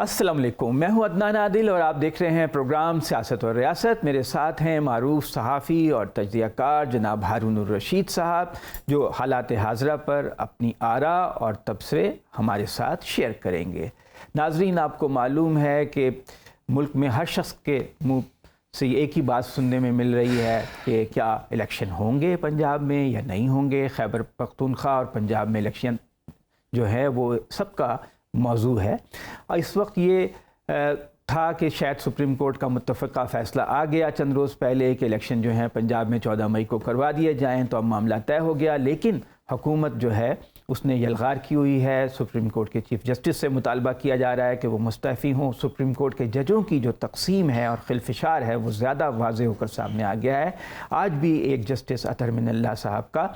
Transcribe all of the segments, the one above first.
السلام علیکم، میں ہوں عدنان عادل اور آپ دیکھ رہے ہیں پروگرام سیاست اور ریاست۔ میرے ساتھ ہیں معروف صحافی اور تجزیہ کار جناب ہارون الرشید صاحب، جو حالات حاضرہ پر اپنی آراء اور تبصرے ہمارے ساتھ شیئر کریں گے۔ ناظرین، آپ کو معلوم ہے کہ ملک میں ہر شخص کے منہ سے ایک ہی بات سننے میں مل رہی ہے کہ کیا الیکشن ہوں گے پنجاب میں یا نہیں ہوں گے۔ خیبر پختونخوا اور پنجاب میں الیکشن جو ہے وہ سب کا موضوع ہے۔ اس وقت یہ تھا کہ شاید سپریم کورٹ کا متفقہ فیصلہ آ گیا چند روز پہلے کہ الیکشن جو ہیں پنجاب میں 14 مئی کو کروا دیے جائیں، تو اب معاملہ طے ہو گیا۔ لیکن حکومت جو ہے اس نے یلغار کی ہوئی ہے۔ سپریم کورٹ کے چیف جسٹس سے مطالبہ کیا جا رہا ہے کہ وہ مستعفی ہوں۔ سپریم کورٹ کے ججوں کی جو تقسیم ہے اور خلفشار ہے وہ زیادہ واضح ہو کر سامنے آ گیا ہے۔ آج بھی ایک جسٹس اطہر من اللہ صاحب کا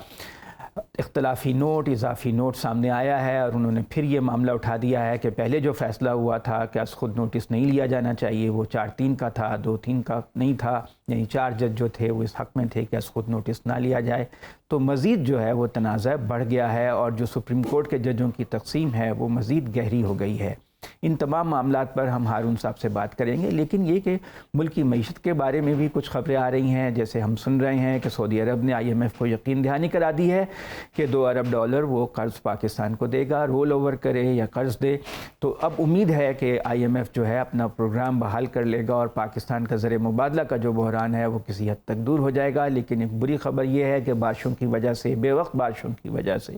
اختلافی نوٹ، اضافی نوٹ سامنے آیا ہے اور انہوں نے پھر یہ معاملہ اٹھا دیا ہے کہ پہلے جو فیصلہ ہوا تھا کہ از خود نوٹس نہیں لیا جانا چاہیے، وہ 4-3 کا تھا، 2-3 کا نہیں تھا، یعنی 4 جج جو تھے وہ اس حق میں تھے کہ از خود نوٹس نہ لیا جائے۔ تو مزید جو ہے وہ تنازع بڑھ گیا ہے اور جو سپریم کورٹ کے ججوں کی تقسیم ہے وہ مزید گہری ہو گئی ہے۔ ان تمام معاملات پر ہم ہارون صاحب سے بات کریں گے، لیکن یہ کہ ملک کی معیشت کے بارے میں بھی کچھ خبریں آ رہی ہیں۔ جیسے ہم سن رہے ہیں کہ سعودی عرب نے IMF کو یقین دہانی کرا دی ہے کہ $2 ارب وہ قرض پاکستان کو دے گا، رول اوور کرے یا قرض دے۔ تو اب امید ہے کہ IMF جو ہے اپنا پروگرام بحال کر لے گا اور پاکستان کا زر مبادلہ کا جو بحران ہے وہ کسی حد تک دور ہو جائے گا۔ لیکن ایک بری خبر یہ ہے کہ بارشوں کی وجہ سے، بے وقت بارشوں کی وجہ سے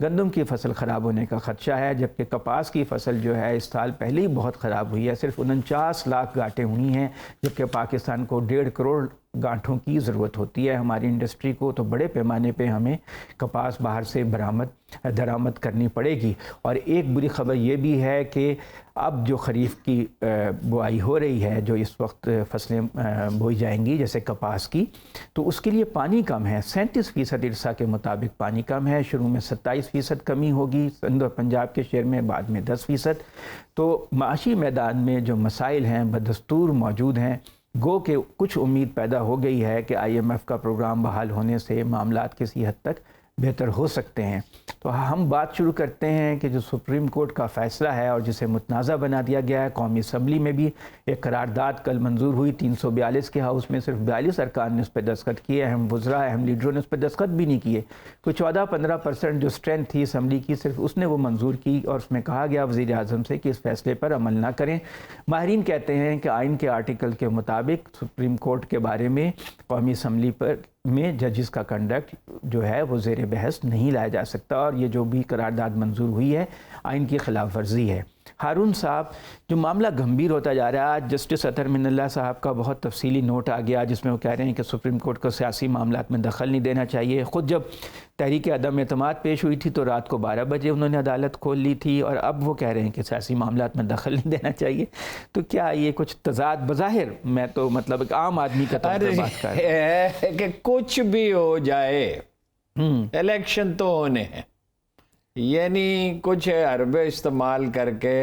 گندم کی فصل خراب ہونے کا خدشہ ہے، جبکہ کپاس کی فصل جو ہے اس سال پہلے ہی بہت خراب ہوئی ہے۔ صرف 49 لاکھ گاٹیں ہوئی ہیں، جبکہ پاکستان کو 1.5 کروڑ گانٹھوں کی ضرورت ہوتی ہے ہماری انڈسٹری کو۔ تو بڑے پیمانے پہ ہمیں کپاس باہر سے درآمد کرنی پڑے گی۔ اور ایک بری خبر یہ بھی ہے کہ اب جو خریف کی بوائی ہو رہی ہے، جو اس وقت فصلیں بوئی جائیں گی جیسے کپاس کی، تو اس کے لیے پانی کم ہے۔ 37% ارسا کے مطابق پانی کم ہے۔ شروع میں 27% کمی ہوگی سندھ اور پنجاب کے شیئر میں، بعد میں 10%۔ تو معاشی میدان میں جو مسائل ہیں بدستور موجود ہیں۔ گو کہ کچھ امید پیدا ہو گئی ہے کہ IMF کا پروگرام بحال ہونے سے معاملات کسی حد تک بہتر ہو سکتے ہیں۔ تو ہم بات شروع کرتے ہیں کہ جو سپریم کورٹ کا فیصلہ ہے اور جسے متنازع بنا دیا گیا ہے، قومی اسمبلی میں بھی ایک قرارداد کل منظور ہوئی 342 کے ہاؤس میں، صرف 42 ارکان نے اس پہ دستخط کیے، اہم وزراء، اہم لیڈروں نے اس پہ دستخط بھی نہیں کیے۔ کوئی 14-15% جو اسٹرینتھ تھی اسمبلی کی، صرف اس نے وہ منظور کی اور اس میں کہا گیا وزیر اعظم سے کہ اس فیصلے پر عمل نہ کریں۔ ماہرین کہتے ہیں کہ آئین کے آرٹیکل کے مطابق سپریم کورٹ کے بارے میں قومی اسمبلی میں ججز کا کنڈکٹ جو ہے وہ زیر بحث نہیں لایا جا سکتا، اور یہ جو بھی قرارداد منظور ہوئی ہے آئین کی خلاف ورزی ہے۔ ہارون صاحب، جو معاملہ گمبھیر ہوتا جا رہا ہے، آج جسٹس اطہر من اللہ صاحب کا بہت تفصیلی نوٹ آ گیا جس میں وہ کہہ رہے ہیں کہ سپریم کورٹ کو سیاسی معاملات میں دخل نہیں دینا چاہیے۔ خود جب تحریک عدم اعتماد پیش ہوئی تھی تو رات کو 12 بجے انہوں نے عدالت کھول لی تھی، اور اب وہ کہہ رہے ہیں کہ سیاسی معاملات میں دخل نہیں دینا چاہیے۔ تو کیا یہ کچھ تضاد بظاہر، میں تو مطلب ایک عام آدمی کا طور پر بات کر رہا ہوں کہ کچھ بھی ہو جائے الیکشن تو ہونے ہیں، یعنی کچھ حربے استعمال کر کے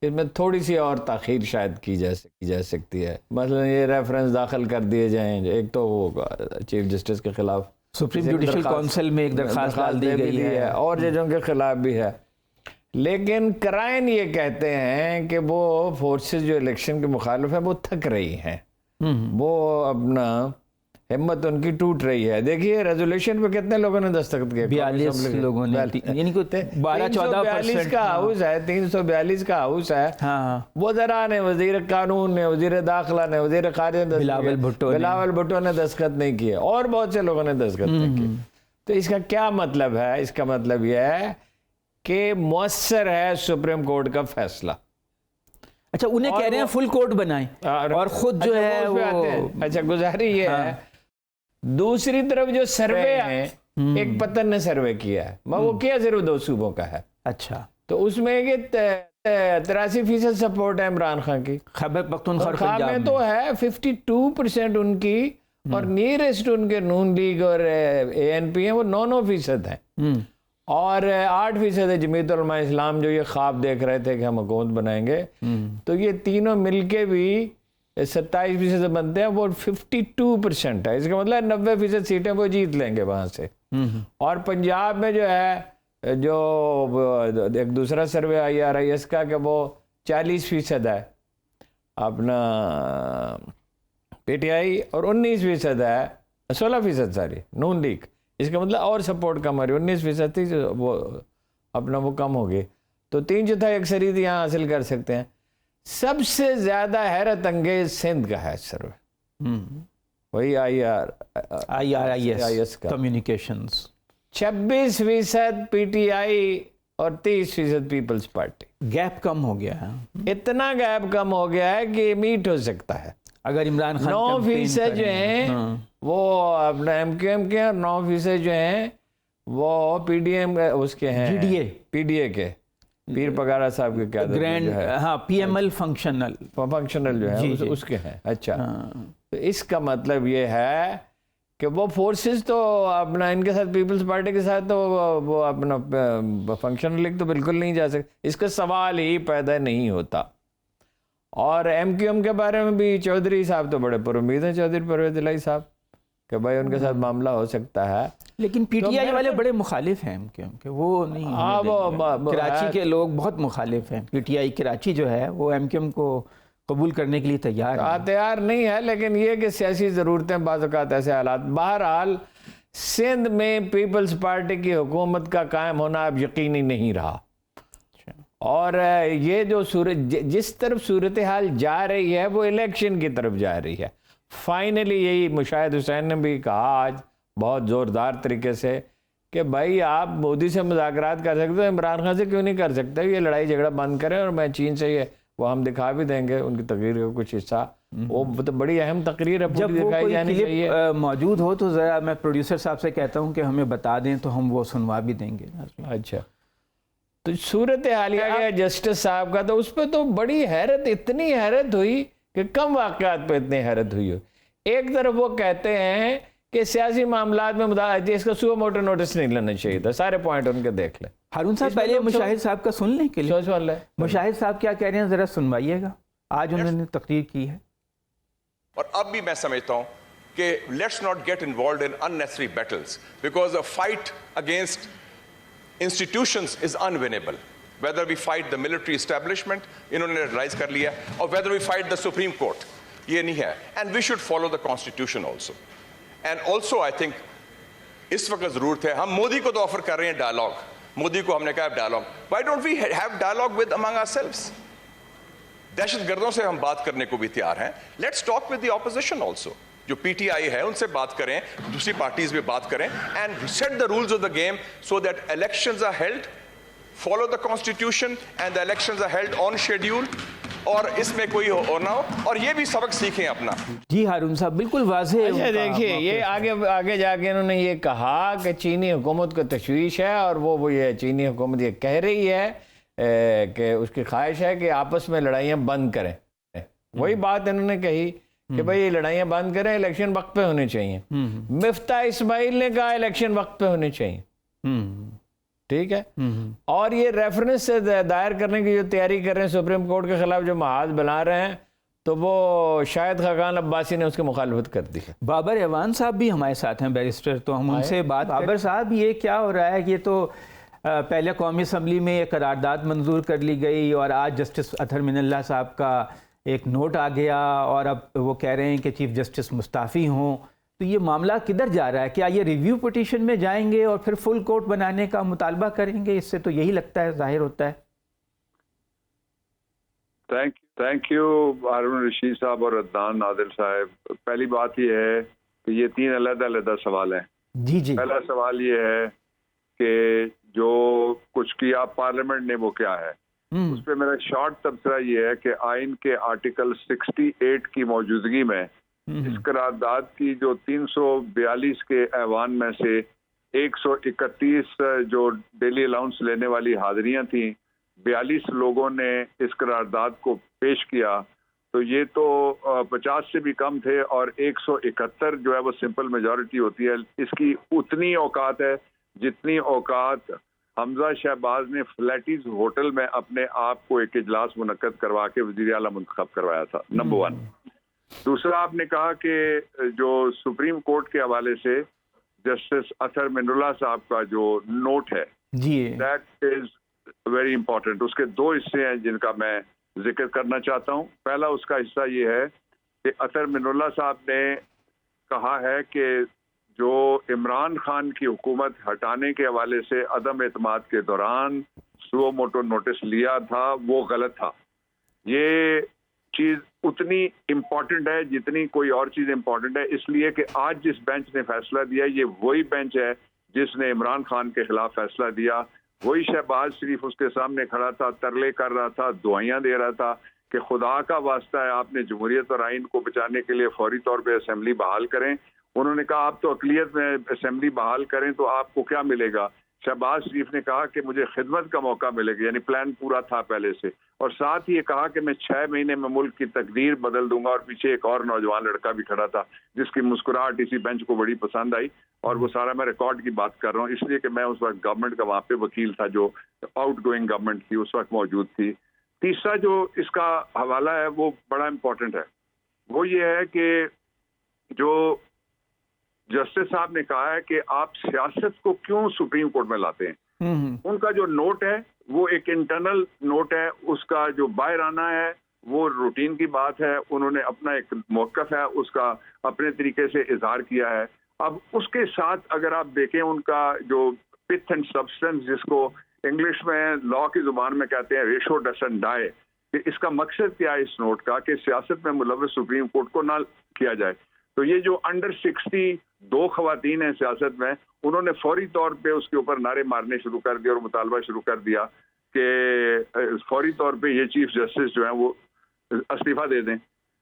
اس میں تھوڑی سی اور تاخیر شاید کی جا سکتی ہے۔ مثلا یہ ریفرنس داخل کر دیے جائیں، ایک تو چیف جسٹس کے خلاف سپریم جوڈیشل کونسل میں ایک درخواست ڈال دی گئی ہے، اور ججوں کے خلاف بھی ہے۔ لیکن کرائن یہ کہتے ہیں کہ وہ فورسز جو الیکشن کے مخالف ہیں وہ تھک رہی ہیں، وہ اپنا ہمت ان کی ٹوٹ رہی ہے۔ دیکھیے ریزولوشن پہ کتنے لوگوں نے دستخط کیے؟ 42 لوگوں نے، یعنی 12-14% کا ہاؤس ہے، 342 کا ہاؤس ہے۔ وزراء نے، وزیر قانون نے، وزیر داخلہ نے، وزیر خارجہ نے، بلاول بھٹو نے دستخط نہیں کیے، اور بہت سے لوگوں نے دستخط نہیں کیے۔ تو اس کا کیا مطلب ہے؟ اس کا مطلب یہ ہے کہ مؤثر ہے سپریم کورٹ کا فیصلہ۔ اچھا، انہیں کہہ رہے ہیں فل کورٹ بنائیں اور خود جو ہے وہ، اچھا گزاری یہ ہے۔ دوسری طرف جو سروے ہے، ایک پتن نے سروے کیا ہے، وہ کیا صرف 2 صوبوں کا ہے۔ اچھا، تو اس میں 83% سپورٹ ہے عمران خان کی۔ خیبر پختونخوا میں تو ہے 52% ان کی، اور نیئرسٹ ان کے نون لیگ اور ANP ہیں، وہ 9% ہیں، اور 8% ہے جمعیت علماء اسلام جو یہ خواب دیکھ رہے تھے کہ ہم حکومت بنائیں گے۔ تو یہ تینوں مل کے بھی 27% بنتے ہیں، وہ 52% ہے۔ اس کا مطلب 90% سیٹیں وہ جیت لیں گے وہاں سے۔ اور پنجاب میں جو ہے، جو ایک دوسرا سروے IRIS کا، کہ وہ 40% ہے اپنا پی ٹی آئی اور 19% ہے 16% ساری نون لیگ. اس کا مطلب اور سپورٹ کم ہو رہی, 19% تھی جو وہ اپنا وہ کم ہو گئی, تو 3/4 اکثریت یہاں حاصل کر سکتے ہیں. سب سے زیادہ حیرت انگیز سندھ کا ہے سروے, وہی آئی آئی ایس کا کمیونیکیشنز, 26% پی ٹی آئی اور 30% پیپلز پارٹی. گیپ کم ہو گیا ہے, اتنا گیپ کم ہو گیا ہے کہ میٹ ہو سکتا ہے. اگر عمران خان 9% جو ہیں وہ اپنا ایم کیو ایم کے, اور 9% جو ہیں وہ پی ڈی ایم اس کے ہیں, پی ڈی اے کے, پیر پگارا صاحب کے قیادت میں جو ہے, ہاں پی ایم ایل فنکشنل جو ہے اس کے ہیں. اچھا, تو اس کا مطلب یہ ہے کہ وہ فورسز تو اپنا ان کے ساتھ پیپلز پارٹی کے ساتھ تو وہ اپنا فنکشنل لیگ تو بالکل نہیں جا سکتے, اس کا سوال ہی پیدا نہیں ہوتا. اور ایم کیو ایم کے بارے میں بھی چودھری صاحب تو بڑے پر امید ہیں, چودھری پرویز الہی صاحب, کہ بھائی ان کے ساتھ معاملہ ہو سکتا ہے. لیکن پی ٹی آئی والے بڑے مخالف ہیں ایم کیو ایم کے, وہ نہیں, کراچی کے لوگ بہت مخالف ہیں. پی ٹی آئی کراچی جو ہے وہ ایم کیو ایم کو قبول کرنے کے لیے تیار نہیں ہے, لیکن یہ کہ سیاسی ضرورتیں بعض اوقات ایسے حالات. بہرحال سندھ میں پیپلز پارٹی کی حکومت کا قائم ہونا اب یقینی نہیں رہا, اور یہ جو جس طرف صورتحال جا رہی ہے وہ الیکشن کی طرف جا رہی ہے. فائنلی یہی مشاہد حسین نے بھی کہا آج بہت زوردار طریقے سے کہ بھائی آپ مودی سے مذاکرات کر سکتے ہو, عمران خان سے کیوں نہیں کر سکتے, یہ لڑائی جھگڑا بند کریں, اور میں چین سے یہ وہ ہم دکھا بھی دیں گے ان کی تقریر کا کچھ حصہ, وہ تو بڑی اہم تقریر ہے, جب وہ کوئی کلپ موجود ہو تو ذرا میں پروڈیوسر صاحب سے کہتا ہوں کہ ہمیں بتا دیں تو ہم وہ سنوا بھی دیں گے. اچھا, تو صورت حال یہ جسٹس صاحب کا, تو اس پہ تو بڑی حیرت, اتنی حیرت ہوئی کہ کم واقعات پہ اتنی حیرت ہوئی ہو. ایک طرف وہ کہتے ہیں کہ سیاسی معاملات میں اس کا سو موٹو نوٹس نہیں لینا چاہیے تھا, سارے پوائنٹ ان کے دیکھ لیں. ہارون صاحب پہلے مشاہد صاحب کا سن لیں کے لیے, مشاہد صاحب کیا کہہ رہے ہیں ذرا سنوائیے گا, آج انہوں نے تقریر کی ہے. اور اب بھی میں سمجھتا ہوں کہ let's not get involved in unnecessary battles because a fight against institutions is unwinnable. Whether we fight the military establishment, انہوں نے ریلائز کر لیا, or whether we fight the Supreme Court, یہ نہیں ہے. And we should follow the constitution also. And also I think اس وقت ضرورت ہے, ہم مودی کو تو آفر کر رہے ہیں ڈائلاگ, مودی کو ہم نے کہا dialogue, why don't we have dialogue with among ourselves? دہشت گردوں سے ہم بات کرنے کو بھی تیار ہیں. Let's talk with the opposition also, جو پی ٹی آئی ہے ان سے بات کریں, دوسری پارٹیز بھی بات کریں, and set the rules of the game so that elections are held, follow the constitution and the elections are held on schedule, اور اس میں کوئی ہو نہ ہو, اور یہ بھی سبق سیکھیں اپنا. جی ہارون صاحب بالکل واضح ہے. اچھا دیکھیے, یہ آگے جا کے انہوں نے یہ کہا کہ چینی حکومت کو تشویش ہے, اور وہ یہ چینی حکومت یہ کہہ رہی ہے کہ اس کی خواہش ہے کہ آپس میں لڑائیاں بند کریں. وہی بات انہوں نے کہی کہ بھئی یہ لڑائیاں بند کریں, الیکشن وقت پہ ہونے چاہیے. مفتاح اسماعیل نے کہا الیکشن وقت پہ ہونے چاہیے. ٹھیک ہے, اور یہ ریفرنس سے دائر کرنے کی جو تیاری کر رہے ہیں سپریم کورٹ کے خلاف, جو محاذ بنا رہے ہیں, تو وہ شاید خاقان عباسی نے اس کی مخالفت کر دی ہے. بابر ایوان صاحب بھی ہمارے ساتھ ہیں بیرسٹر, تو ہم ان سے بات. بابر صاحب یہ کیا ہو رہا ہے, یہ تو پہلے قومی اسمبلی میں ایک قرارداد منظور کر لی گئی, اور آج جسٹس اطہر من اللہ صاحب کا ایک نوٹ آ گیا, اور اب وہ کہہ رہے ہیں کہ چیف جسٹس مستعفی ہوں. تو یہ معاملہ کدھر جا رہا ہے؟ کیا یہ ریویو پٹیشن میں جائیں گے اور پھر فل کورٹ بنانے کا مطالبہ کریں گے؟ اس سے تو یہی لگتا ہے, ظاہر ہوتا ہے. تھینک یو ہارون رشید صاحب اور عدنان عادل صاحب. پہلی بات یہ ہے کہ یہ 3 علیحدہ سوال ہیں. جی. پہلا سوال یہ ہے کہ جو کچھ کیا پارلیمنٹ نے وہ کیا ہے. اس پہ میرا شارٹ تبصرہ یہ ہے کہ آئین کے آرٹیکل 68 کی موجودگی میں اس قرارداد کی جو 342 کے ایوان میں سے 131 جو ڈیلی الاؤنس لینے والی حاضریاں تھیں, 42 لوگوں نے اس قرارداد کو پیش کیا, تو یہ تو 50 سے بھی کم تھے, اور 171 جو ہے وہ سمپل میجورٹی ہوتی ہے. اس کی اتنی اوقات ہے جتنی اوقات حمزہ شہباز نے فلیٹیز ہوٹل میں اپنے آپ کو ایک اجلاس منعقد کروا کے وزیر اعلیٰ منتخب کروایا تھا. نمبر 1. دوسرا, آپ نے کہا کہ جو سپریم کورٹ کے حوالے سے جسٹس اطہر من اللہ صاحب کا جو نوٹ ہے, جی, دیٹ از ویری امپورٹنٹ. اس کے 2 حصے ہیں جن کا میں ذکر کرنا چاہتا ہوں. پہلا اس کا حصہ یہ ہے کہ اطہر من اللہ صاحب نے کہا ہے کہ جو عمران خان کی حکومت ہٹانے کے حوالے سے عدم اعتماد کے دوران سو موٹو نوٹس لیا تھا وہ غلط تھا. یہ چیز اتنی امپورٹنٹ ہے جتنی کوئی اور چیز امپورٹنٹ ہے، اس لیے کہ آج جس بینچ نے فیصلہ دیا یہ وہی بینچ ہے جس نے عمران خان کے خلاف فیصلہ دیا. وہی شہباز شریف اس کے سامنے کھڑا تھا، ترلے کر رہا تھا، دعائیاں دے رہا تھا کہ خدا کا واسطہ ہے آپ نے جمہوریت اور آئین کو بچانے کے لیے فوری طور پہ اسمبلی بحال کریں. انہوں نے کہا آپ تو اقلیت میں اسمبلی بحال کریں تو آپ کو کیا ملے گا. شہباز شریف نے کہا کہ مجھے خدمت کا موقع ملے گا، یعنی پلان پورا تھا پہلے سے، اور ساتھ ہی یہ کہا کہ میں 6 مہینے میں ملک کی تقدیر بدل دوں گا. اور پیچھے ایک اور نوجوان لڑکا بھی کھڑا تھا جس کی مسکراہٹ اسی بینچ کو بڑی پسند آئی، اور وہ سارا میں ریکارڈ کی بات کر رہا ہوں اس لیے کہ میں اس وقت گورنمنٹ کا وہاں پہ وکیل تھا جو آؤٹ گوئنگ گورنمنٹ تھی اس وقت موجود تھی. تیسرا جو اس کا حوالہ ہے وہ بڑا امپورٹنٹ ہے، وہ یہ ہے کہ جو جسٹس صاحب نے کہا ہے کہ آپ سیاست کو کیوں سپریم کورٹ میں لاتے ہیں. ان کا جو نوٹ ہے وہ ایک انٹرنل نوٹ ہے، اس کا جو باہر آنا ہے وہ روٹین کی بات ہے. انہوں نے اپنا ایک موقف ہے اس کا اپنے طریقے سے اظہار کیا ہے. اب اس کے ساتھ اگر آپ دیکھیں ان کا جو پتھ اینڈ سبسٹنس، جس کو انگلش میں لا کی زبان میں کہتے ہیں ریشو ڈسنٹ ڈائی، کہ اس کا مقصد کیا ہے اس نوٹ کا کہ سیاست میں ملوث سپریم کورٹ کو نہ کیا جائے. تو یہ جو انڈر 60 2 خواتین ہیں سیاست میں، انہوں نے فوری طور پہ اس کے اوپر نعرے مارنے شروع کر دیا اور مطالبہ شروع کر دیا کہ فوری طور پہ یہ چیف جسٹس جو ہیں وہ استعفیٰ دے دیں.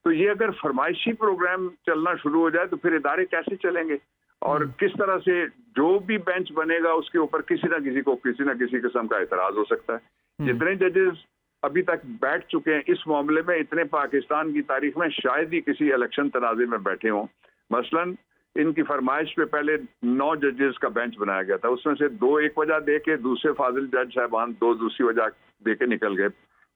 تو یہ اگر فرمائشی پروگرام چلنا شروع ہو جائے تو پھر ادارے کیسے چلیں گے، اور کس طرح سے جو بھی بینچ بنے گا اس کے اوپر کسی نہ کسی کو کسی نہ کسی قسم کا اعتراض ہو سکتا ہے. جتنے ججز ابھی تک بیٹھ چکے ہیں اس معاملے میں، اتنے پاکستان کی تاریخ میں شاید ہی کسی الیکشن تنازع میں بیٹھے ہوں. مثلاً ان کی فرمائش پہ پہلے 9 ججز کا بینچ بنایا گیا تھا، اس میں سے 2 ایک وجہ دے کے، دوسرے فاضل جج صاحبان 2 دوسری وجہ دے کے نکل گئے.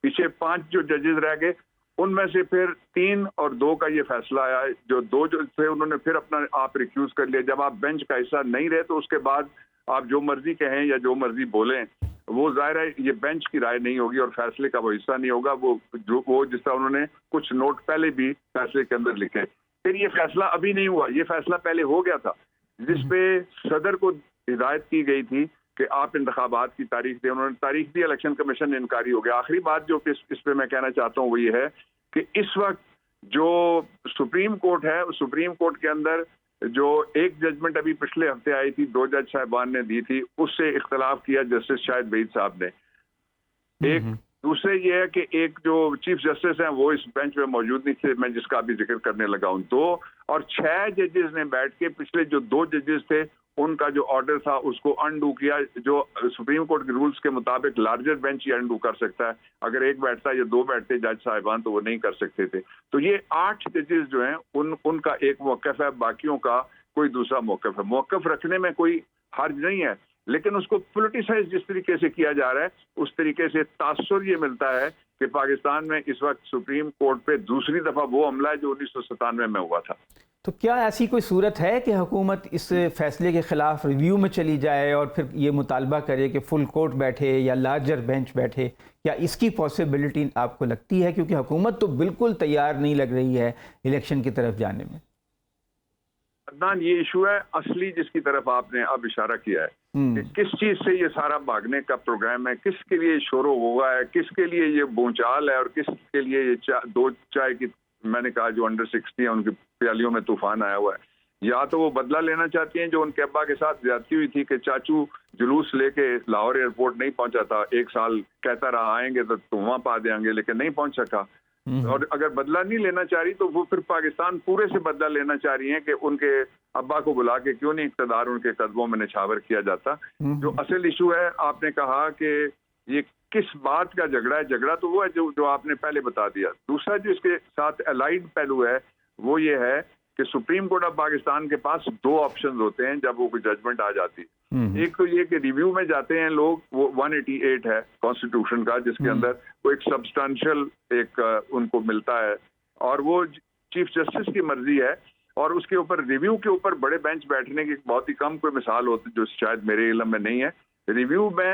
پیچھے 5 جو ججز رہ گئے، ان میں سے پھر 3 اور 2 کا یہ فیصلہ آیا. جو 2 جو تھے انہوں نے پھر اپنا آپ ریکیوز کر لیا. جب آپ بینچ کا حصہ نہیں رہے تو اس کے بعد آپ جو مرضی کہیں یا جو مرضی بولیں، وہ ظاہر ہے یہ بینچ کی رائے نہیں ہوگی اور فیصلے کا وہ حصہ نہیں ہوگا. وہ جس طرح انہوں نے کچھ نوٹ پہلے بھی فیصلے کے اندر لکھے. پھر یہ فیصلہ ابھی نہیں ہوا، یہ فیصلہ پہلے ہو گیا تھا جس پہ صدر کو ہدایت کی گئی تھی کہ آپ انتخابات کی تاریخ دیں. انہوں نے تاریخ دی، الیکشن کمیشن نے انکاری ہو گیا. آخری بات جو اس پہ میں کہنا چاہتا ہوں وہ یہ ہے کہ اس وقت جو سپریم کورٹ ہے، سپریم کورٹ کے اندر جو ایک ججمنٹ ابھی پچھلے ہفتے آئی تھی 2 جج صاحبان نے دی تھی، اس سے اختلاف کیا جسٹس شاہد بعید صاحب نے. ایک دوسرے یہ ہے کہ ایک جو چیف جسٹس ہیں وہ اس بینچ میں موجود نہیں تھے، میں جس کا بھی ذکر کرنے لگا ہوں. 2 اور 6 ججز نے بیٹھ کے پچھلے جو 2 ججز تھے ان کا جو آرڈر تھا اس کو انڈو کیا. جو سپریم کورٹ کے رولز کے مطابق لارجر بینچ ہی انڈو کر سکتا ہے، اگر ایک بیٹھتا یا 2 بیٹھتے جج صاحبان تو وہ نہیں کر سکتے تھے. تو یہ 8 ججز جو ہیں ان کا ایک موقف ہے، باقیوں کا کوئی دوسرا موقف ہے. موقف رکھنے میں کوئی حرج نہیں ہے، لیکن اس کو پولیٹیسائز جس طریقے سے کیا جا رہا ہے اس طریقے سے تاثر یہ ملتا ہے کہ پاکستان میں اس وقت سپریم کورٹ پہ دوسری دفعہ وہ حملہ ہے جو 1997 میں ہوا تھا. تو کیا ایسی کوئی صورت ہے کہ حکومت اس فیصلے کے خلاف ریویو میں چلی جائے اور پھر یہ مطالبہ کرے کہ فل کورٹ بیٹھے یا لارجر بینچ بیٹھے؟ کیا اس کی پاسبلٹی آپ کو لگتی ہے؟ کیونکہ حکومت تو بالکل تیار نہیں لگ رہی ہے الیکشن کی طرف جانے میں. عدنان، یہ ایشو ہے اصلی جس کی طرف آپ نے اب اشارہ کیا ہے کہ کس چیز سے یہ سارا بھاگنے کا پروگرام ہے، کس کے لیے شور و غوغا ہے، کس کے لیے یہ بونچال ہے، اور کس کے لیے یہ 2 چائے کی، میں نے کہا جو انڈر 60 ہیں ان کی پیالیوں میں طوفان آیا ہوا ہے. یا تو وہ بدلہ لینا چاہتی ہیں جو ان کے ابا کے ساتھ زیادتی ہوئی تھی کہ چاچو جلوس لے کے لاہور ایئرپورٹ نہیں پہنچا تھا، 1 سال کہتا رہا آئیں گے تو وہاں پا دیں گے، لیکن نہیں پہنچ سکا. اور اگر بدلہ نہیں لینا چاہ رہی تو وہ پھر پاکستان پورے سے بدلہ لینا چاہ رہی ہیں کہ ان کے ابا کو بلا کے کیوں نہیں اقتدار ان کے قدموں میں نچھاور کیا جاتا. جو اصل ایشو ہے، آپ نے کہا کہ یہ کس بات کا جھگڑا ہے، جھگڑا تو وہ ہے جو آپ نے پہلے بتا دیا. دوسرا جو اس کے ساتھ الائڈ پہلو ہے وہ یہ ہے کہ سپریم کورٹ آف پاکستان کے پاس 2 آپشنز ہوتے ہیں جب وہ کوئی ججمنٹ آ جاتی ہے. ایک تو یہ کہ ریویو میں جاتے ہیں لوگ، وہ 188 ہے کانسٹیٹیوشن کا جس کے اندر وہ ایک سبسٹانشل ایک ان کو ملتا ہے، اور وہ چیف جسٹس کی مرضی ہے. اور اس کے اوپر ریویو کے اوپر بڑے بینچ بیٹھنے کی بہت ہی کم کوئی مثال ہوتی جو شاید میرے علم میں نہیں ہے. ریویو میں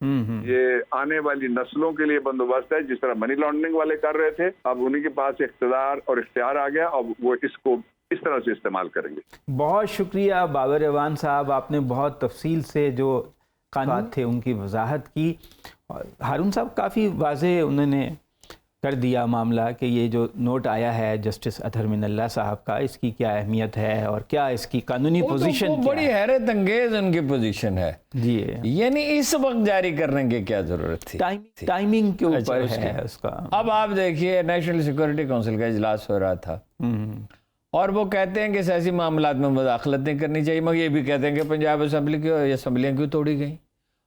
یہ آنے والی نسلوں کے لیے بندوبست ہے. جس طرح منی لانڈرنگ والے کر رہے تھے, اب انہیں کے پاس اقتدار اور اختیار آ گیا, اب وہ اس کو اس طرح سے استعمال کریں گے. بہت شکریہ بابر اعوان صاحب, آپ نے بہت تفصیل سے جو قانونات تھے ان کی وضاحت کی. اور ہارون صاحب کافی واضح انہوں نے کر دیا معاملہ کہ یہ جو نوٹ آیا ہے جسٹس اطہر من اللہ صاحب کا, اس کی کیا اہمیت ہے اور کیا اس کی قانونی پوزیشن کیا ہے. بڑی حیرت انگیز ان کی پوزیشن ہے جی, یعنی اس وقت جاری کرنے کی کیا ضرورت تھی, ٹائمنگ کے اوپر ہے اس کا. اب آپ دیکھیے نیشنل سیکورٹی کونسل کا اجلاس ہو رہا تھا اور وہ کہتے ہیں کہ سیاسی معاملات میں مداخلت نہیں کرنی چاہیے, مگر یہ بھی کہتے ہیں کہ پنجاب اسمبلی کی اسمبلیاں کیوں توڑی گئیں,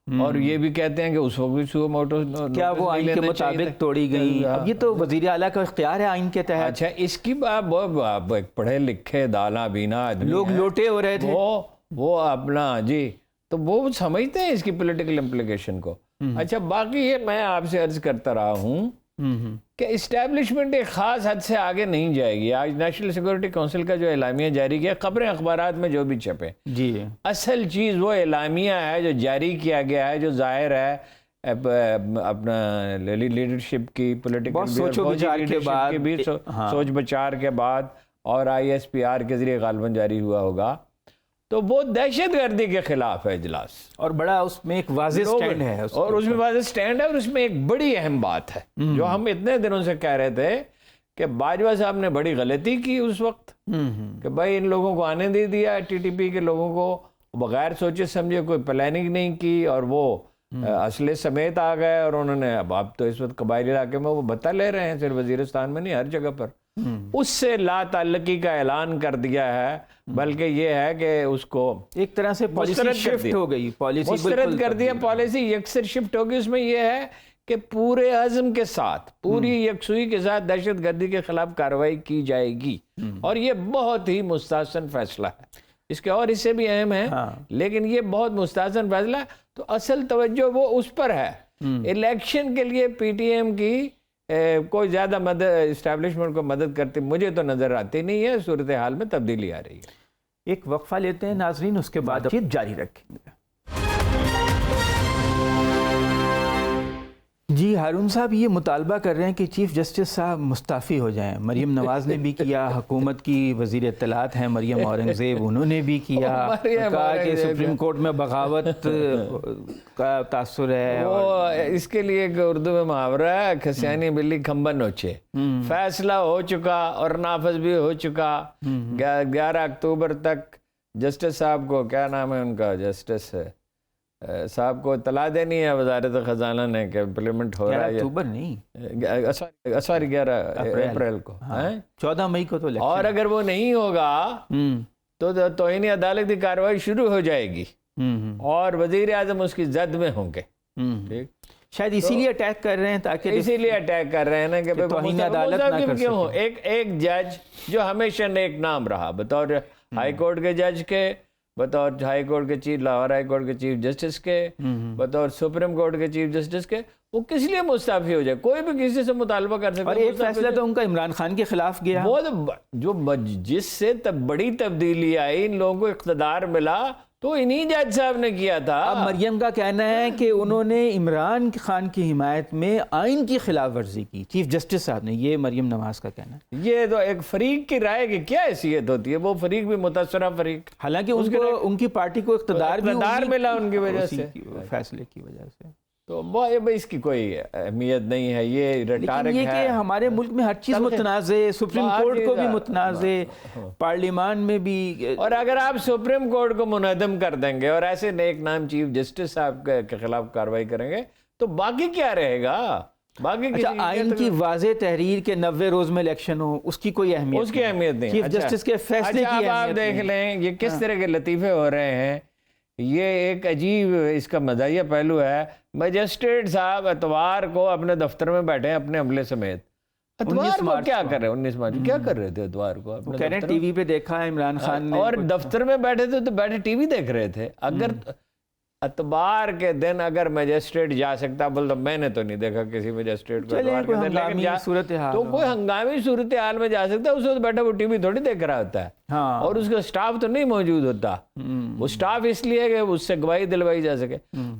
اور یہ بھی کہتے ہیں کہ اس وقت بھی سو موٹو کیا وہ آئین کے مطابق توڑی گئی. اب یہ تو وزیر اعلیٰ کا اختیار ہے آئین کے تحت. اچھا, اس کی بات پڑھے لکھے دانا بینا آدمی لوگ لوٹے ہو رہے تھے, وہ اپنا جی, تو وہ سمجھتے ہیں اس کی پولیٹیکل امپلیکیشن کو. اچھا, باقی یہ میں آپ سے عرض کرتا رہا ہوں کہ اسٹیبلشمنٹ ایک خاص حد سے آگے نہیں جائے گی. آج نیشنل سیکورٹی کونسل کا جو اعلامیہ جاری کیا, خبریں اخبارات میں جو بھی چھپے, جی اصل چیز وہ اعلامیہ ہے جو جاری کیا گیا ہے, جو ظاہر ہے اپنا لیڈرشپ کی پولیٹیکل سوچ بچار کے بعد اور ISPR کے ذریعے غالباً جاری ہوا ہوگا. تو وہ دہشت گردی کے خلاف ہے اجلاس, اور بڑا اس میں ایک واضح سٹینڈ ہے, اور اس میں واضح سٹینڈ ہے, اور اس میں ایک بڑی اہم بات ہے جو ہم اتنے دنوں سے کہہ رہے تھے کہ باجوہ صاحب نے بڑی غلطی کی اس وقت کہ بھائی ان لوگوں کو آنے دے دیا, TTP کے لوگوں کو بغیر سوچے سمجھے, کوئی پلاننگ نہیں کی, اور وہ اسلحے سمیت آ گئے, اور انہوں نے اب تو اس وقت قبائلی علاقے میں وہ بتا لے رہے ہیں, صرف وزیرستان میں نہیں, ہر جگہ پر اس سے لا تعلقی کا اعلان کر دیا ہے. بلکہ یہ ہے کہ اس کو ایک طرح سے پالیسی شفٹ ہو گئی, مسترد کر دیا, پالیسی یکسر شفٹ ہوگی. اس میں یہ ہے کہ پورے عزم کے ساتھ, پوری یکسوئی کے ساتھ دہشت گردی کے خلاف کارروائی کی جائے گی, اور یہ بہت ہی مستحسن فیصلہ ہے. اس کے اور حصے بھی اہم ہیں, لیکن یہ بہت مستحسن فیصلہ ہے. تو اصل توجہ وہ اس پر ہے. الیکشن کے لیے PTM کی کوئی زیادہ مدد اسٹیبلشمنٹ کو مدد کرتی مجھے تو نظر آتی نہیں ہے. صورتحال میں تبدیلی آ رہی ہے. ایک وقفہ لیتے ہیں ناظرین, اس کے بعد جاری رکھیں گے. جی ہارون صاحب یہ مطالبہ کر رہے ہیں کہ چیف جسٹس صاحب مستعفی ہو جائیں. مریم نواز نے بھی کیا, حکومت کی وزیر اطلاعات ہیں مریم اورنگزیب, انہوں نے بھی کیا, کہا کہ سپریم کورٹ میں بغاوت کا تاثر ہے. وہ اس کے لیے ایک اردو میں محاورہ ہے, کھسیانی بلی کھمبا نوچے. فیصلہ ہو چکا اور نافذ بھی ہو چکا. 11 اکتوبر تک جسٹس صاحب کو, کیا نام ہے ان کا, جسٹس صاحب کو اطلاع دینی ہے وزارت خزانہ نے کہ امپلیمنٹ ہو رہا ہے. اکتوبر نہیں, سوری 11 اپریل کو, 14 مئی کو تو. اور اگر وہ نہیں ہوگا تو توہین عدالت کی کارروائی شروع ہو جائے گی, اور وزیر اعظم اس کی زد میں ہوں گے. شاید اسی لیے اٹیک کر رہے ہیں, تاکہ اسی لیے اٹیک کر رہے ہیں نا کہ توہین عدالت نہ کر کیوں ہو. ایک جج جو ہمیشہ نیک نام رہا بطور ہائی کورٹ کے جج کے, بطور ہائی کورٹ کے چیف, لاہور ہائی کورٹ کے چیف جسٹس کے, بطور سپریم کورٹ کے چیف جسٹس کے, وہ کس لیے مستعفی ہو جائے؟ کوئی بھی کسی سے مطالبہ کر سکتا ہے. اور ایک فیصلہ تو ان کا عمران خان کے خلاف گیا, وہ جو جس سے بڑی تبدیلی آئی, ان لوگوں کو اقتدار ملا, تو انہی جج صاحب نے کیا تھا. اب مریم کا کہنا ہے کہ انہوں نے عمران خان کی حمایت میں آئین کی خلاف ورزی کی, چیف جسٹس صاحب نے. یہ مریم نواز کا کہنا ہے. یہ تو ایک فریق کی رائے کی کیا حیثیت ہوتی ہے, وہ فریق بھی متاثرہ فریق, حالانکہ ان کی پارٹی کو اقتدار ملا ان کی وجہ سے, فیصلے کی وجہ سے. تو اس کی کوئی اہمیت نہیں ہے. یہ ریٹارک ہے کہ ہمارے ملک میں ہر چیز متنازع, سپریم کورٹ کو بھی متنازع, پارلیمان میں بھی. اور اگر آپ سپریم کورٹ کو منہدم کر دیں گے اور ایسے نیک نام چیف جسٹس صاحب کے خلاف کارروائی کریں گے, تو باقی کیا رہے گا؟ باقی آئین کی واضح تحریر کے 90 روز میں الیکشن ہو, اس کی کوئی اہمیت, اس کی اہمیت نہیں. چیف جسٹس کے فیصلے کی اہمیت. آپ دیکھ لیں یہ کس طرح کے لطیفے ہو رہے ہیں. یہ ایک عجیب اس کا مزاحیہ پہلو ہے. مجسٹریٹ صاحب اتوار کو اپنے دفتر میں بیٹھے ہیں اپنے عملے سمیت. اتوار کو کیا کر رہے ہیں؟ 19 مارچ کیا کر رہے تھے اتوار کو؟ کہہ رہے ہیں ٹی وی پہ دیکھا ہے عمران خان نے, اور دفتر میں بیٹھے تھے تو بیٹھے ٹی وی دیکھ رہے تھے. اگر اتوار کے دن اگر مجسٹریٹ جا سکتا, بولتا میں نے تو نہیں دیکھا کسی مجسٹریٹ کو اتوار کے دن, لیکن تو کوئی ہنگامی صورتحال میں جا سکتا ہے. اس وقت بیٹھا وہ ٹی وی تھوڑی دیکھ رہا ہوتا ہے. ہاں، اور اس کا سٹاف تو نہیں موجود ہوتا. وہ سٹاف اس لیے کہ اس سے گواہی دلوائی جا سکے.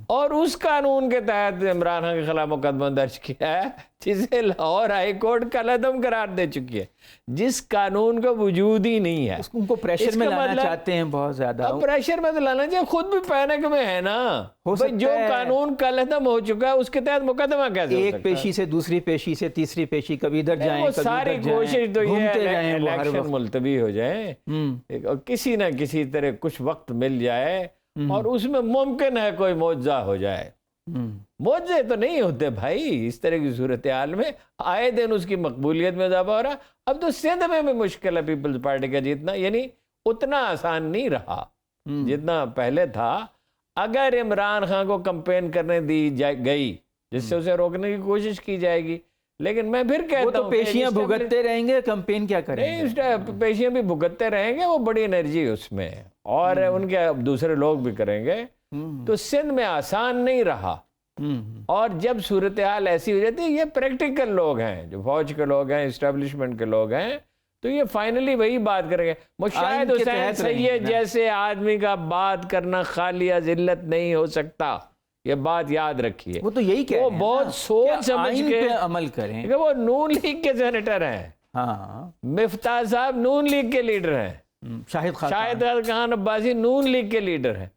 اور اس قانون کے تحت عمران خان کے خلاف مقدمہ درج کیا ہے جسے لاہور ہائی کورٹ کل عدم قرار دے چکی ہے, جس قانون کا وجود ہی نہیں ہے. ان کو پریشر میں لانا چاہتے ہیں بہت زیادہ. اب پریشر میں تو لانا چاہیے, خود بھی پینک میں ہے نا. جو قانون کل عدم ہو چکا ہے اس کے تحت مقدمہ کیسے ہو سکتا ہے؟ ایک پیشی سے دوسری پیشی سے تیسری پیشی, کبھی ادھر جائیں کبھی ساری کوشش تو یہ ہے الیکشن ملتوی ہو جائیں اور کسی نہ کسی طرح کچھ وقت مل جائے اور اس میں ممکن ہے کوئی معجزہ ہو جائے. معجزے تو نہیں ہوتے بھائی اس طرح کی صورتحال میں. آئے دن اس کی مقبولیت میں اضافہ ہو رہا. اب تو سندھ میں بھی مشکل ہے پیپلز پارٹی کا جیتنا, یعنی اتنا آسان نہیں رہا جتنا پہلے تھا. اگر عمران خان کو کمپین کرنے دی گئی جس سے اسے روکنے کی کوشش کی جائے گی, لیکن میں پھر کہتا ہوں وہ تو پیشیاں بھگتتے رہیں گے, کمپین کیا کریں گے؟ نہیں, پیشیاں بھی بھگتتے رہیں گے, وہ بڑی انرجی اس میں, اور ان کے دوسرے لوگ بھی کریں گے. تو سندھ میں آسان نہیں رہا. اور جب صورتحال ایسی ہو جاتی ہے, یہ پریکٹیکل لوگ ہیں, جو فوج کے لوگ ہیں, اسٹیبلشمنٹ کے لوگ ہیں, تو یہ فائنلی وہی بات کریں گے. مشاہد حسین سید جیسے آدمی کا بات کرنا خالیہ ذلت نہیں ہو سکتا, یہ بات یاد رکھیے. وہ تو یہی کہہ رہے ہیں, وہ بہت سوچ سمجھ کے عمل کریں. کہ وہ نون لیگ کے سینیٹر ہیں. ہاں, مفتاح صاحب نون لیگ کے لیڈر ہیں. شاہد خان عباسی نون لیگ کے لیڈر ہیں.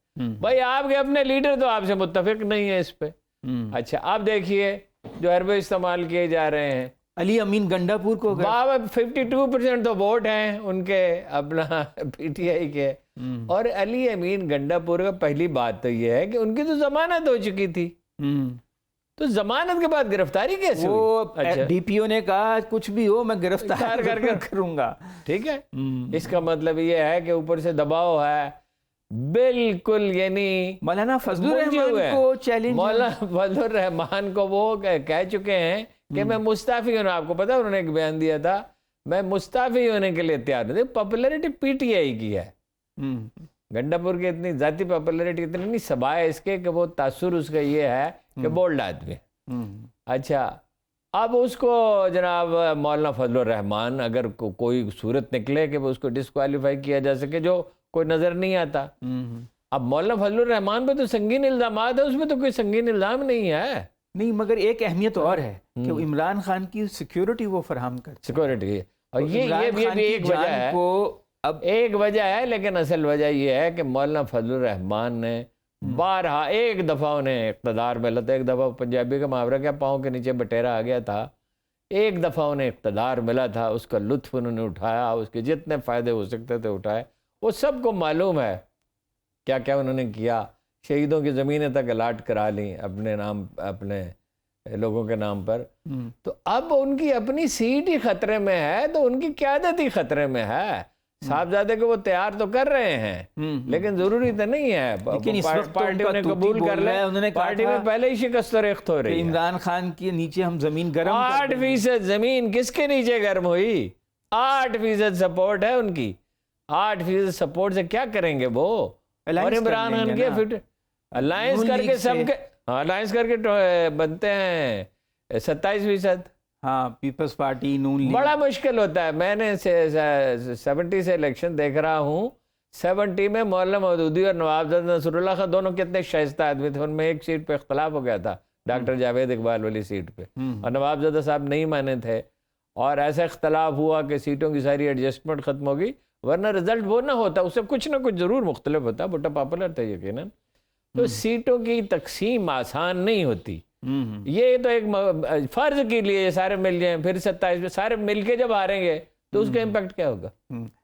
بھائی آپ کے اپنے لیڈر تو آپ سے متفق نہیں ہے اس پہ. اچھا اب دیکھیے جو حربے استعمال کیے جا رہے ہیں, علی امین گنڈا پور کو 52% تو ووٹ ہیں ان کے اپنا پی ٹی آئی کے. اور علی امین گنڈا پور کا پہلی بات تو یہ ہے کہ ان کی تو ضمانت ہو چکی تھی, تو ضمانت کے بعد گرفتاری کیسے ہوئی؟ ڈی پی او نے کہا کچھ بھی ہو میں گرفتار کروں گا. ٹھیک ہے, اس کا مطلب یہ ہے کہ اوپر سے دباؤ ہے بالکل. یعنی مولانا فضل الرحمان کو چیلنج, مولانا فضل الرحمان کو وہ کہہ چکے ہیں کہ میں مستعفی ہوں. آپ کو پتا انہوں نے ایک بیان دیا تھا, میں مستعفی ہونے کے لیے تیار ہوں. پاپولیرٹی پی ٹی آئی کی ہے. گنڈا پور کی اتنی ذاتی پاپولیرٹی اتنی نہیں, سوائے اس کے کہ وہ تاثر اس کا یہ ہے کہ بولڈ آدمی. اچھا اب اس کو جناب مولانا فضل الرحمان اگر کوئی صورت نکلے کہ وہ اس کو ڈسکوالیفائی کیا جا سکے جو کوئی نظر نہیں آتا. اب مولانا فضل الرحمان پہ تو سنگین الزامات ہیں, اس میں تو کوئی سنگین الزام نہیں ہے. نہیں, مگر ایک اہمیت اور ہے کہ عمران خان کی سیکیورٹی وہ فراہم کرتے ہیں. سیکورٹی, اور یہ بھی ایک وجہ ہے, اب ایک وجہ ہے, لیکن اصل وجہ یہ ہے کہ مولانا فضل الرحمان نے بارہا ایک دفعہ انہیں اقتدار ملا تھا. ایک دفعہ پنجابی کا محاورہ کیا, پاؤں کے نیچے بٹیرا آ گیا تھا. ایک دفعہ انہیں اقتدار ملا تھا, اس کا لطف انہوں نے اٹھایا, اس کے جتنے فائدے ہو سکتے تھے اٹھائے. وہ سب کو معلوم ہے کیا کیا انہوں نے کیا. شہیدوں کی زمینیں تک الاٹ کرا لیں اپنے نام, اپنے لوگوں کے نام پر. تو اب ان کی اپنی سیٹ ہی خطرے میں ہے, تو ان کی قیادت ہی خطرے میں ہے. صاحبزادے کو وہ تیار تو کر رہے ہیں, لیکن ضروری تو نہیں ہے پارٹی انہیں قبول کر لے. پارٹی میں پہلے ہی شکست و ریخت ہو رہی ہے. عمران خان کے نیچے ہم زمین گرم, 8% زمین کس کے نیچے گرم ہوئی؟ 8% سپورٹ ہے ان کی. 8% سپورٹ سے کیا کریں گے وہ؟ اور عمران خان کے الائنس کر کے سب کے الائنس کر کے بنتے ہیں 27%. ہاں, پیپلز پارٹی, نون لیگ. بڑا مشکل ہوتا ہے. میں نے 70 سے الیکشن دیکھ رہا ہوں. 70 میں مولانا مودودی اور نواب زادہ نصر اللہ خان دونوں کتنے شائستہ آدمی تھے. ان میں ایک سیٹ پہ اختلاف ہو گیا تھا, ڈاکٹر جاوید اقبال والی سیٹ پہ, اور نواب زادہ صاحب نہیں مانے تھے, اور ایسا اختلاف ہوا کہ سیٹوں کی ساری ایڈجسٹمنٹ ختم ہو گئی. ورنہ رزلٹ وہ نہ ہوتا, اس سے کچھ نہ کچھ ضرور مختلف ہوتا. بھٹو پاپولر تھا یقیناً. تو سیٹوں کی تقسیم آسان نہیں ہوتی. یہ تو ایک فرض کے لیے سارے مل جائیں, پھر 27 میں سارے مل کے جب ہاریں گے تو اس کا امپیکٹ کیا ہوگا؟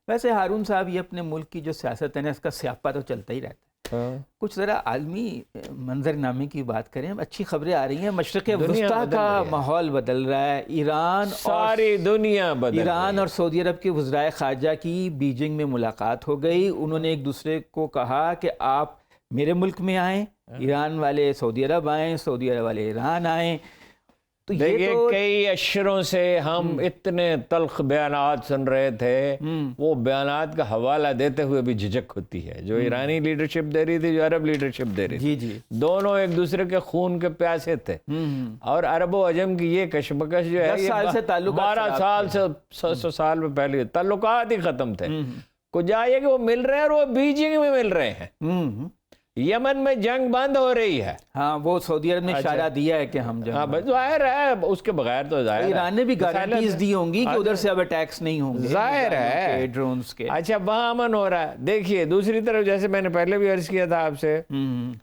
ویسے ہارون صاحب, یہ اپنے ملک کی جو سیاست ہے نا, اس کا سیاپا تو چلتا ہی رہتا ہے. کچھ ذرا عالمی منظر نامے کی بات کریں. اچھی خبریں آ رہی ہیں, مشرق وسطیٰ کا ماحول بدل رہا ہے. ساری دنیا بدل رہی ہے. ایران اور سعودی عرب کے وزرائے خارجہ کی بیجنگ میں ملاقات ہو گئی. انہوں نے ایک دوسرے کو کہا کہ آپ میرے ملک میں آئیں, ایران والے سعودی عرب آئیں, سعودی عرب والے ایران آئیں. تو دیکھیے کئی اشروں سے ہم اتنے تلخ بیانات سن رہے تھے, وہ بیانات کا حوالہ دیتے ہوئے بھی جھجک ہوتی ہے. جو ایرانی لیڈرشپ دے رہی تھی, جو عرب لیڈرشپ دے رہی تھی, دونوں ایک دوسرے کے خون کے پیاسے تھے. اور عرب و عجم کی یہ کشمکش جو ہے 10 سال سے تعلق, 12 سال سے 100 سال میں پہلے تعلقات ہی ختم تھے. کو جائے کہ وہ مل رہے ہیں اور وہ بیجنگ میں مل رہے ہیں. یمن میں جنگ بند ہو رہی ہے. ہاں وہ سعودی عرب نے اشارہ دیا ہے کہ ہم جنگ. ہاں بس ظاہر ہے اس کے بغیر تو ظاہر ہے ایران نے بھی گارنٹیز دی ہوں گی کہ ادھر سے اب اٹیکس نہیں ہوں گے ظاہر ہے ڈرونز کے. اچھا وہاں امن ہو رہا ہے. دیکھیے دوسری طرف جیسے میں نے پہلے بھی عرض کیا تھا آپ سے,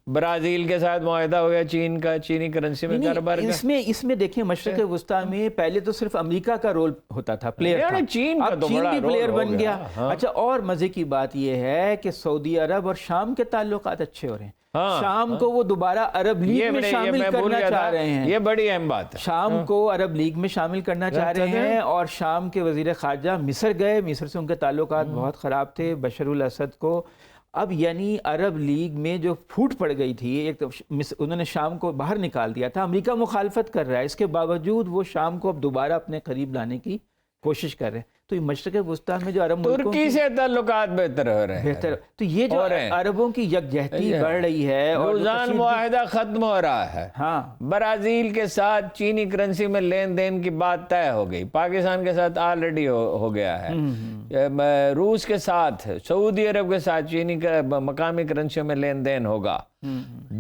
برازیل کے ساتھ معاہدہ ہو گیا چین کا, چینی کرنسی میں کاروبار کا. اس میں دیکھیں مشرق وسطیٰ میں پہلے تو صرف امریکہ کا رول ہوتا تھا, پلیئر تھا. چین اب چین بھی پلیئر بن گیا. اچھا اور مزے کی بات یہ ہے کہ سعودی عرب اور شام کے تعلقات اچھے ہو رہے ہیں. شام کو وہ دوبارہ عرب لیگ میں شامل کرنا چاہ رہے ہیں. یہ بڑی اہم بات ہے. شام کو عرب لیگ میں شامل کرنا چاہ رہے ہیں. اور شام کے وزیر خارجہ مصر گئے, مصر سے ان کے تعلقات بہت خراب تھے بشار الاسد کو. اب یعنی عرب لیگ میں جو پھوٹ پڑ گئی تھی, ایک تو انہوں نے شام کو باہر نکال دیا تھا, امریکہ مخالفت کر رہا ہے, اس کے باوجود وہ شام کو اب دوبارہ اپنے قریب لانے کی کوشش کر رہے ہیں. تو یہ مشرق وسطیٰ میں جو عرب ملکوں ترکی سے تعلقات بہتر ہو رہے ہیں, بہتر, تو یہ جو عربوں کی یکجہتی بڑھ رہی ہے اور روزان معاہدہ ختم ہو رہا ہے. ہاں برازیل کے ساتھ چینی کرنسی میں لین دین کی بات طے ہو گئی, پاکستان کے ساتھ آلریڈی ہو گیا ہے, روس کے ساتھ, سعودی عرب کے ساتھ چینی مقامی کرنسیوں میں لین دین ہوگا.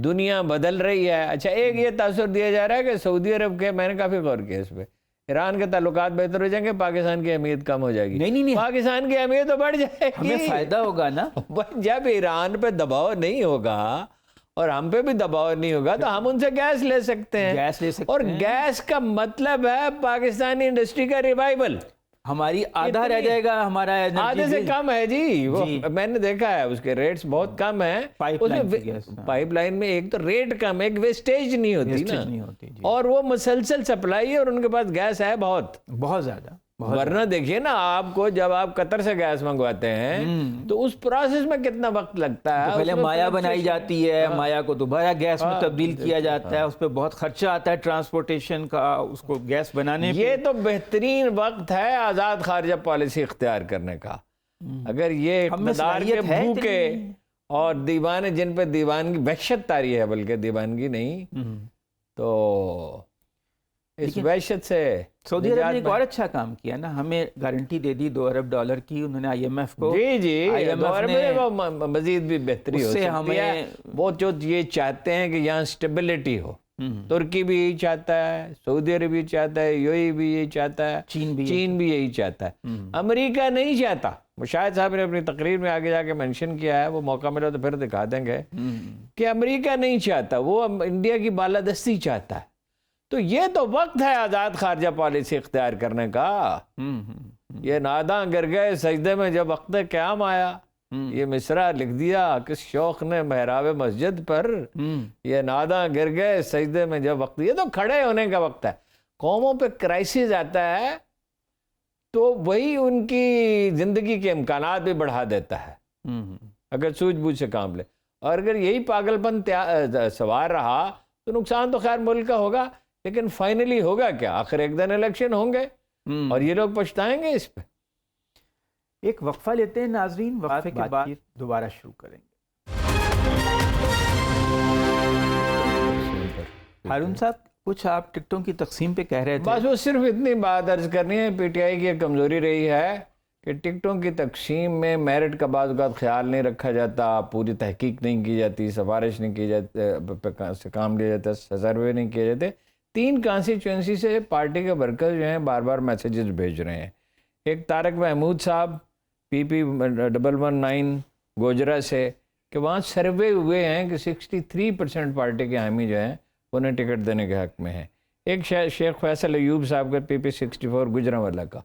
دنیا بدل رہی ہے. اچھا ایک یہ تاثر دیا جا رہا ہے کہ سعودی عرب کے, میں نے کافی غور کیا اس پہ, ایران کے تعلقات بہتر ہو جائیں گے, پاکستان کی اہمیت کم ہو جائے گی. نہیں پاکستان کی اہمیت تو بڑھ جائے گی, ہمیں فائدہ ہوگا نا. جب ایران پہ دباؤ نہیں ہوگا اور ہم پہ بھی دباؤ نہیں ہوگا تو ہم ان سے گیس لے سکتے ہیں. گیس لے سکتے اور ہیں. گیس کا مطلب ہے پاکستانی انڈسٹری کا ریوائول. ہماری آدھا رہ جائے گا, ہمارا آدھے سے کم ہے جی. وہ میں نے دیکھا ہے اس کے ریٹس بہت کم ہیں. پائپ لائن میں ایک تو ریٹ کم ہے, ایک ویسٹیج نہیں ہوتی نا, اور وہ مسلسل سپلائی ہے اور ان کے پاس گیس ہے بہت زیادہ. ورنہ دیکھیے نا آپ کو, جب آپ قطر سے گیس منگواتے ہیں تو اس پروسیس میں کتنا وقت لگتا ہے. پہلے مایا بنائی جاتی ہے, مایا کو دوبارہ گیس میں تبدیل کیا جاتا ہے, اس پہ بہت خرچہ آتا ہے ٹرانسپورٹیشن کا, اس کو گیس بنانے. یہ تو بہترین وقت ہے آزاد خارجہ پالیسی اختیار کرنے کا. اگر یہ اقتدار کے بھوکے اور دیوانے, جن پہ دیوانگی وحشت طاری ہے, بلکہ دیوانگی نہیں, تو اس وحشت سے سعودی عرب نے ایک اور اچھا کام کیا نا, ہمیں گارنٹی دے دی $2 ارب کی انہوں نے آئی ایم ایف کو. جی مزید بھی بہتری ہو سکتی ہے. وہ جو یہ چاہتے ہیں کہ یہاں سٹیبلٹی ہو, ترکی بھی یہی چاہتا ہے, سعودی عرب بھی چاہتا ہے, یو اے بھی یہی چاہتا ہے, چین بھی یہی چاہتا ہے. امریکہ نہیں چاہتا. شاہد صاحب نے اپنی تقریر میں آگے جا کے منشن کیا ہے, وہ موقع ملا تو پھر دکھا دیں گے, کہ امریکہ نہیں چاہتا, وہ انڈیا کی بالادستی چاہتا ہے. تو یہ تو وقت ہے آزاد خارجہ پالیسی اختیار کرنے کا. یہ ناداں گر گئے سجدے میں جب وقت قیام آیا, یہ مصرع لکھ دیا کس شوق نے محراب مسجد پر, یہ ناداں گر گئے سجدے میں جب وقت. یہ تو کھڑے ہونے کا وقت ہے. قوموں پہ کرائسس آتا ہے تو وہی ان کی زندگی کے امکانات بھی بڑھا دیتا ہے, اگر سوجھ بوجھ سے کام لے. اور اگر یہی پاگل پن سوار رہا تو نقصان تو خیر ملک کا ہوگا, لیکن فائنلی ہوگا کیا؟ آخر ایک دن الیکشن ہوں گے اور یہ لوگ پچھتائیں گے اس پہ. ایک وقفہ لیتے ہیں ناظرین, وقفے کے بعد دوبارہ شروع کریں گے. ہارون صاحب کچھ آپ ٹکٹوں کی تقسیم پہ کہہ رہے تھے. بس وہ صرف اتنی بات عرض کرنی ہے, پی ٹی آئی کی ایک کمزوری رہی ہے کہ ٹکٹوں کی تقسیم میں میرٹ کا بعض اوقات خیال نہیں رکھا جاتا, پوری تحقیق نہیں کی جاتی, سفارش نہیں کی جاتی, کام لیا جاتا, سروے نہیں کیے جاتے. 3 کانسٹیچوئنسی سے پارٹی کے ورکر جو ہیں بار بار میسیجز بھیج رہے ہیں. ایک طارق محمود صاحب PP 119 گوجرا سے, کہ وہاں سروے ہوئے ہیں کہ 63% پارٹی کے حامی جو ہیں انہیں ٹکٹ دینے کے حق میں ہیں. ایک شیخ فیصل ایوب صاحب کا PP 64 گجرانوالہ کا,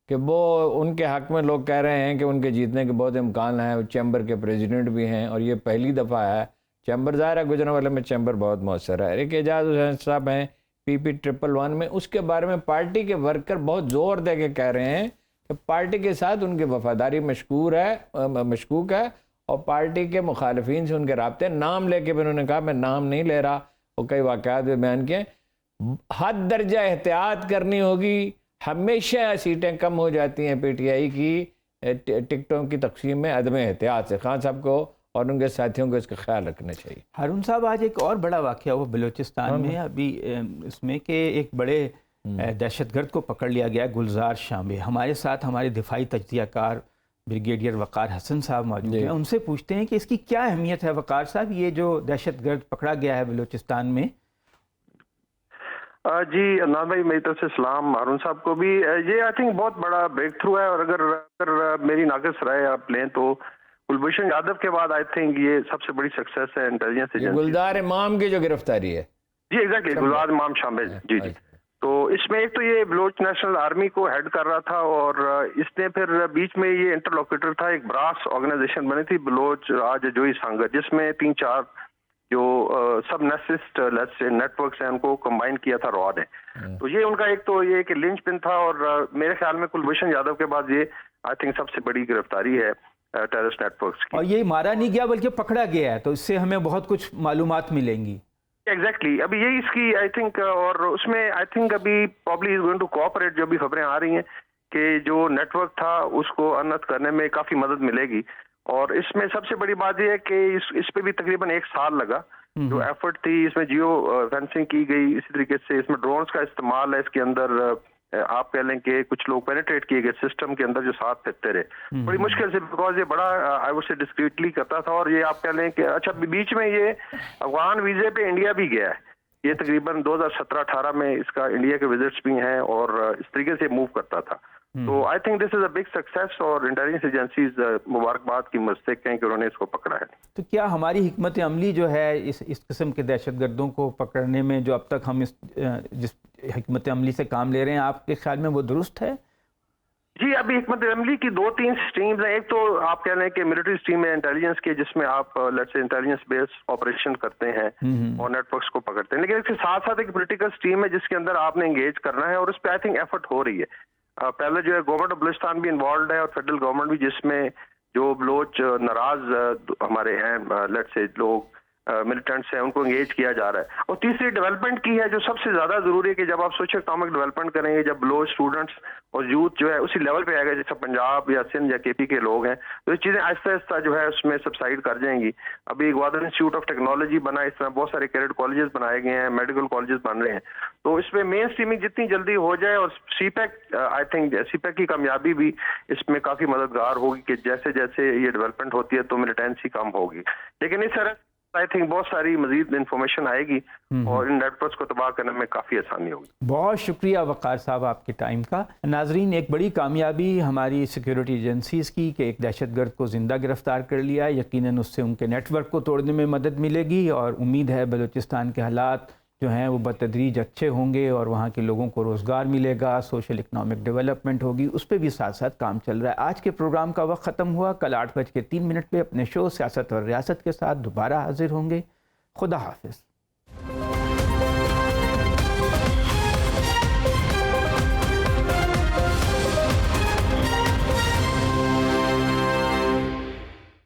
کہ وہ ان کے حق میں لوگ کہہ رہے ہیں کہ ان کے جیتنے کے بہت امکان ہیں, چیمبر کے پریزیڈنٹ بھی ہیں, اور یہ پہلی دفعہ ہے. چیمبر ظاہر ہے گجرانوالہ میں چیمبر بہت مؤثر ہے. ایک اعجاز حسین صاحب ہیں PP 111 میں, اس کے بارے میں پارٹی کے ورکر بہت زور دے کے کہہ رہے ہیں کہ پارٹی کے ساتھ ان کی وفاداری مشکوک ہے, اور پارٹی کے مخالفین سے ان کے رابطے. نام لے کے بھی انہوں نے کہا, میں نام نہیں لے رہا, اور کئی واقعات بھی بیان کیے. حد درجہ احتیاط کرنی ہوگی. ہمیشہ سیٹیں کم ہو جاتی ہیں پی ٹی آئی کی ٹکٹوں کی تقسیم میں عدم احتیاط سے. خان صاحب کو اور ان کے ساتھیوں کو اس کا خیال رکھنا چاہیے. ہارون صاحب آج ایک اور بڑا واقعہ ہوا بلوچستان میں ابھی اس میں کہ ایک بڑے دہشت گرد کو پکڑ لیا گیا, گلزار شامبے. ہمارے ساتھ ہمارے دفاعی تجزیہ کار بریگیڈیئر وقار حسن صاحب موجود ہیں، ان سے پوچھتے ہیں کہ اس کی کیا اہمیت ہے وقار صاحب، یہ جو دہشت گرد پکڑا گیا ہے بلوچستان میں؟ جی عدنان بھائی، میری طرف سے سلام ہارون صاحب کو بھی. یہ آئی تھنک بہت بڑا بریک تھرو ہے، اور اگر میری ناقص رائے آپ لیں تو کلبھوشن یادو کے بعد آئی تھنک یہ سب سے بڑی سکسیس ہے انٹیلیجنس ایجنسی. گلدار امام کی جو گرفتاری ہے، جی ایگزیکٹلی، گلدار امام شامل. جی جی. تو اس میں ایک تو یہ بلوچ نیشنل آرمی کو ہیڈ کر رہا تھا، اور اس نے پھر بیچ میں یہ انٹرلوکیٹر تھا، ایک براس آرگنائزیشن بنی تھی بلوچ راج جوئی سانگت، جس میں 3-4 جو سب نیسسٹ نیٹ ورکس ہیں ان کو کمبائن کیا تھا را نے. تو یہ ان کا ایک تو یہ کہ لنچ پن تھا، اور میرے خیال میں کلبھوشن یادو کے بعد یہ آئی تھنک سب سے بڑی گرفتاری ہے ٹیررسٹ نیٹ ورکس کی. اور یہ مارا نہیں گیا بلکہ پکڑا گیا ہے، تو اس سے ہمیں بہت کچھ معلومات ملیں گی. ایگزیکٹلی، ابھی یہی اس کی آئی تھنک، اور اس میں آئی تھنک ابھی probably is going to cooperate. جو بھی خبریں آ رہی ہیں کہ جو نیٹ ورک تھا اس کو انت کرنے میں کافی مدد ملے گی. اور اس میں سب سے بڑی بات یہ ہے کہ اس پہ بھی تقریباً 1 سال لگا. جو ایفرٹ تھی اس میں جیو فینسنگ کی گئی، اسی طریقے سے اس میں ڈرونز کا استعمال ہے، اس کے اندر آپ کہہ لیں کہ کچھ لوگ پینیٹریٹ کیے گئے سسٹم کے اندر جو ساتھ پھرتے رہے بڑی مشکل سے، بیکاز یہ بڑا آئی وڈ سے ڈسکریٹلی کرتا تھا. اور یہ آپ کہہ لیں کہ اچھا بیچ میں یہ افغان ویزے پہ انڈیا بھی گیا ہے. یہ تقریباً 2017-18 میں اس کا انڈیا کے وزٹس بھی ہیں، اور اس طریقے سے موو کرتا تھا. تو I think this is a big success, اور انٹیلیجنس ایجنسیز مبارکباد کی مستحق ہیں کہ انہوں نے اس کو پکڑا ہے. تو کیا ہماری حکمت عملی جو ہے اس قسم کے دہشت گردوں کو پکڑنے میں، جو اب تک ہم جس حکمت عملی سے کام لے رہے ہیں، آپ کے خیال میں وہ درست ہے؟ جی ابھی حکمت عملی کی 2-3 سٹریمز ہیں. ایک تو آپ کہہ لیں کہ ملٹری سٹریم ہے انٹیلیجنس کی، جس میں آپ let's say intelligence base operation کرتے ہیں اور نیٹ ورکس کو پکڑتے ہیں. لیکن اس کے ساتھ ساتھ ایک پولیٹیکل سٹریم ہے جس کے اندر آپ نے انگیج کرنا ہے، اور اس پہ آئی تھنک ایفرٹ ہو رہی ہے. پہلے جو ہے گورنمنٹ آف بلوچستان بھی انوالوڈ ہے، اور فیڈرل گورنمنٹ بھی، جس میں جو بلوچ ناراض ہمارے ہیں لیٹس سے لوگ ملیٹنٹس ہیں ان کو انگیج کیا جا رہا ہے. اور تیسری ڈیولپمنٹ کی ہے جو سب سے زیادہ ضروری ہے کہ جب آپ سوشل اکنامک ڈیولپمنٹ کریں گے، جب بلوچ اسٹوڈنٹس اور یوتھ جو ہے اسی لیول پہ آئے گا جیسا پنجاب یا سندھ یا کے پی کے لوگ ہیں، تو یہ چیزیں آہستہ آہستہ جو ہے اس میں سبسائڈ کر جائیں گی. ابھی گوادر انسٹیٹیوٹ آف ٹیکنالوجی بنا، اس طرح بہت سارے کیڈٹ کالجز بنائے گئے ہیں، میڈیکل کالجز بن رہے ہیں. تو اس میں مین اسٹریمنگ جتنی جلدی ہو جائے، اور CPEC I think CPEC کی کامیابی بھی اس میں کافی مددگار ہوگی کہ جیسے جیسے یہ ڈیولپمنٹ ہوتی ہے تو ملیٹنسی کم ہوگی. لیکن اس طرح آئی تھنک بہت ساری مزید انفارمیشن آئے گی، اور ان نیٹ ورکس کو تباہ کرنے میں کافی آسانی ہوگی. بہت شکریہ وقار صاحب آپ کے ٹائم کا. ناظرین، ایک بڑی کامیابی ہماری سیکیورٹی ایجنسیز کی کہ ایک دہشت گرد کو زندہ گرفتار کر لیا. یقیناً اس سے ان کے نیٹ ورک کو توڑنے میں مدد ملے گی، اور امید ہے بلوچستان کے حالات جو ہیں وہ بتدریج اچھے ہوں گے، اور وہاں کے لوگوں کو روزگار ملے گا، سوشل اکنامک ڈیولپمنٹ ہوگی. اس پہ بھی ساتھ ساتھ کام چل رہا ہے. آج کے پروگرام کا وقت ختم ہوا. کل 8:03 پہ اپنے شو سیاست اور ریاست کے ساتھ دوبارہ حاضر ہوں گے. خدا حافظ.